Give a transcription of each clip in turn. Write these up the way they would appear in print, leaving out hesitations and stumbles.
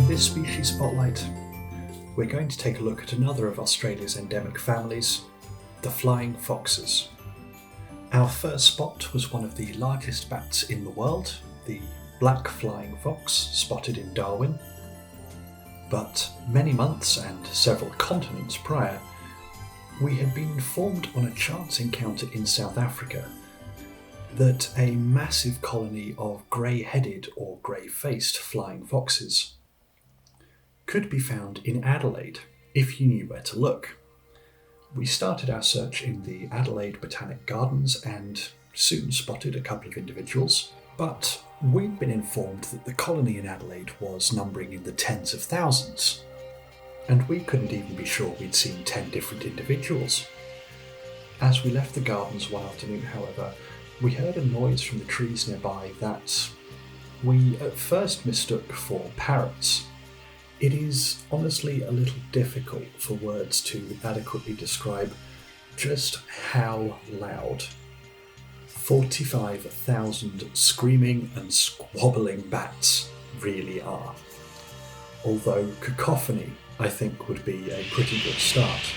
In this species spotlight, we're going to take a look at another of Australia's endemic families, the flying foxes. Our first spot was one of the largest bats in the world, the black flying fox spotted in Darwin. But many months and several continents prior, we had been informed on a chance encounter in South Africa that a massive colony of grey-headed or grey-faced flying foxes could be found in Adelaide if you knew where to look. We started our search in the Adelaide Botanic Gardens and soon spotted a couple of individuals, but we'd been informed that the colony in Adelaide was numbering in the tens of thousands, and we couldn't even be sure we'd seen 10 different individuals. As we left the gardens one afternoon, however, we heard a noise from the trees nearby that we at first mistook for parrots. It is honestly a little difficult for words to adequately describe just how loud 45,000 screaming and squabbling bats really are. Although cacophony, I think, would be a pretty good start.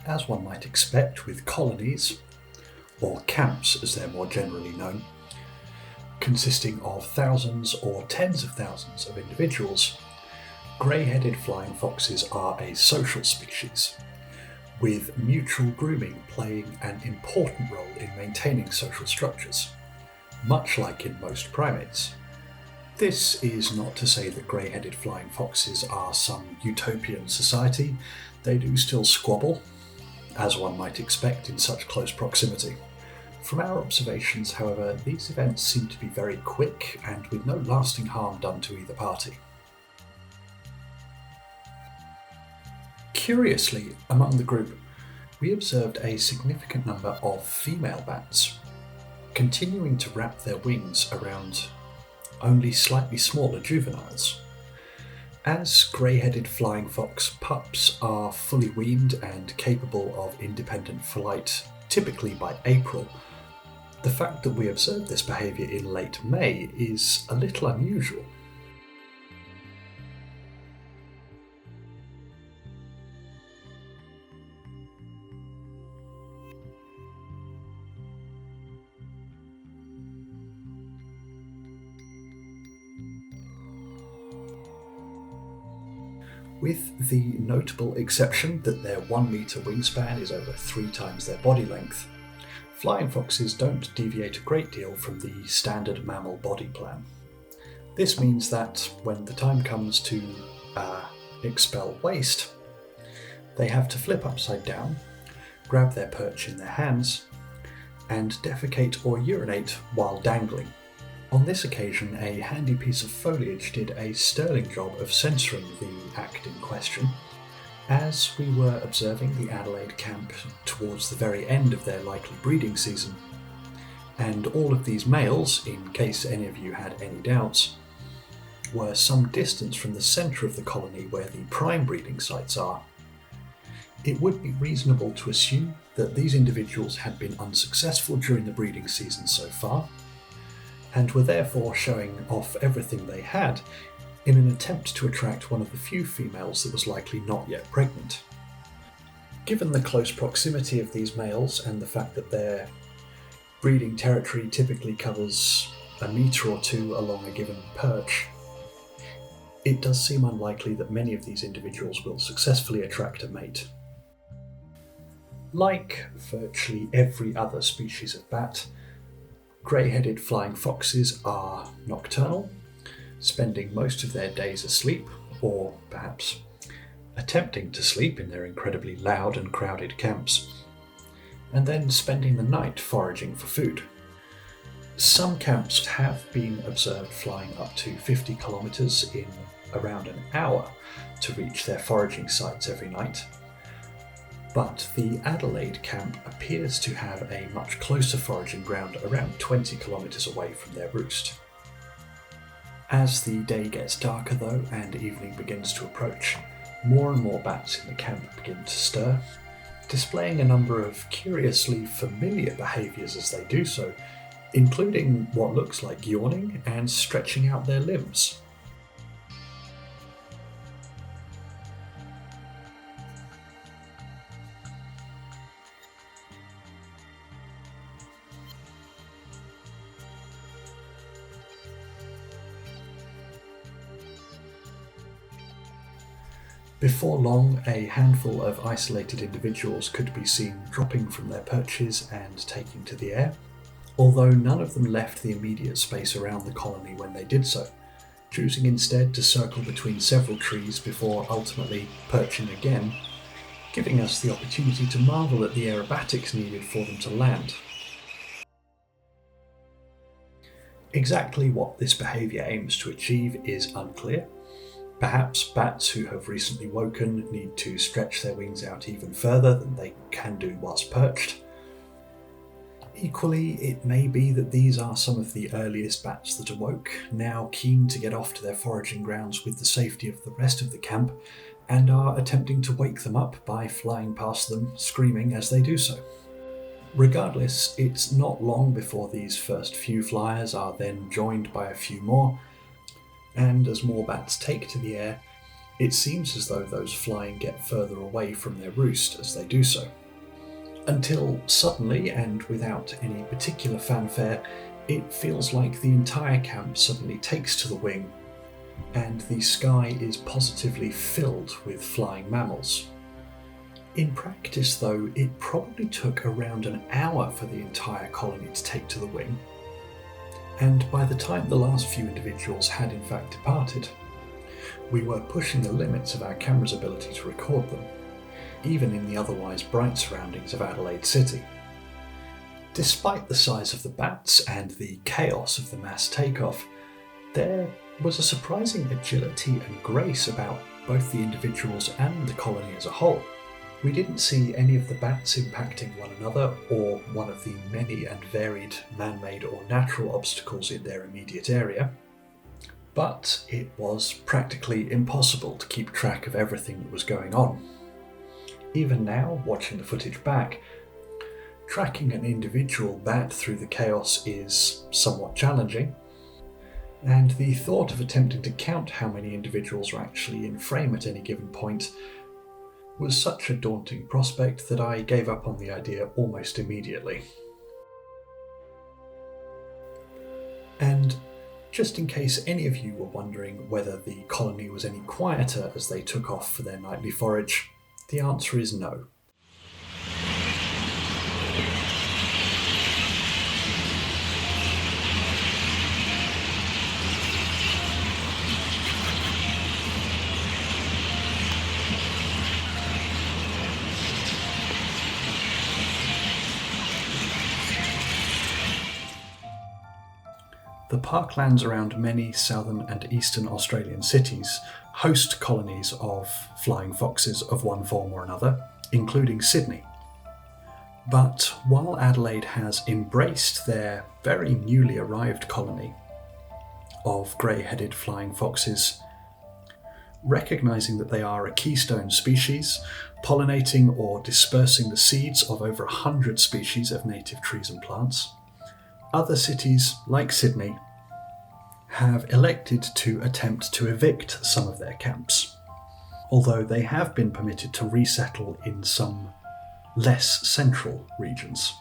As one might expect with colonies, or camps as they're more generally known, consisting of thousands or tens of thousands of individuals, grey-headed flying foxes are a social species, with mutual grooming playing an important role in maintaining social structures, much like in most primates. This is not to say that grey-headed flying foxes are some utopian society. They do still squabble, as one might expect in such close proximity. From our observations, however, these events seem to be very quick and with no lasting harm done to either party. Curiously, among the group, we observed a significant number of female bats, continuing to wrap their wings around only slightly smaller juveniles. As grey-headed flying fox pups are fully weaned and capable of independent flight typically by April, the fact that we observed this behaviour in late May is a little unusual. With the notable exception that their 1 metre wingspan is over 3 times their body length, flying foxes don't deviate a great deal from the standard mammal body plan. This means that when the time comes to expel waste, they have to flip upside down, grab their perch in their hands, and defecate or urinate while dangling. On this occasion, a handy piece of foliage did a sterling job of censoring the act in question. As we were observing the Adelaide camp towards the very end of their likely breeding season, and all of these males, in case any of you had any doubts, were some distance from the centre of the colony where the prime breeding sites are, it would be reasonable to assume that these individuals had been unsuccessful during the breeding season so far, and were therefore showing off everything they had in an attempt to attract one of the few females that was likely not yet pregnant. Given the close proximity of these males and the fact that their breeding territory typically covers a metre or two along a given perch, it does seem unlikely that many of these individuals will successfully attract a mate. Like virtually every other species of bat, grey-headed flying foxes are nocturnal, spending most of their days asleep, or perhaps attempting to sleep in their incredibly loud and crowded camps. and then spending the night foraging for food. Some camps have been observed flying up to 50 kilometres in around an hour to reach their foraging sites every night, but the Adelaide camp appears to have a much closer foraging ground around 20 kilometres away from their roost. As the day gets darker though and evening begins to approach, more and more bats in the camp begin to stir, displaying a number of curiously familiar behaviours as they do so, including what looks like yawning and stretching out their limbs. Before long, a handful of isolated individuals could be seen dropping from their perches and taking to the air, although none of them left the immediate space around the colony when they did so, choosing instead to circle between several trees before ultimately perching again, giving us the opportunity to marvel at the aerobatics needed for them to land. Exactly what this behaviour aims to achieve is unclear. Perhaps bats who have recently woken need to stretch their wings out even further than they can do whilst perched. Equally, it may be that these are some of the earliest bats that awoke, now keen to get off to their foraging grounds with the safety of the rest of the camp, and are attempting to wake them up by flying past them, screaming as they do so. Regardless, it's not long before these first few flyers are then joined by a few more, and as more bats take to the air, it seems as though those flying get further away from their roost as they do so. Until suddenly, and without any particular fanfare, it feels like the entire camp suddenly takes to the wing, and the sky is positively filled with flying mammals. In practice though, it probably took around an hour for the entire colony to take to the wing, and by the time the last few individuals had in fact departed, we were pushing the limits of our camera's ability to record them, even in the otherwise bright surroundings of Adelaide City. Despite the size of the bats and the chaos of the mass takeoff, there was a surprising agility and grace about both the individuals and the colony as a whole. We didn't see any of the bats impacting one another or one of the many and varied man-made or natural obstacles in their immediate area, but it was practically impossible to keep track of everything that was going on. Even now, watching the footage back, tracking an individual bat through the chaos is somewhat challenging, and the thought of attempting to count how many individuals are actually in frame at any given point was such a daunting prospect that I gave up on the idea almost immediately. And just in case any of you were wondering whether the colony was any quieter as they took off for their nightly forage, the answer is no. The parklands around many southern and eastern Australian cities host colonies of flying foxes of one form or another, including Sydney. But while Adelaide has embraced their very newly arrived colony of grey-headed flying foxes, recognising that they are a keystone species, pollinating or dispersing the seeds of over 100 species of native trees and plants, other cities, like Sydney, have elected to attempt to evict some of their camps, although they have been permitted to resettle in some less central regions.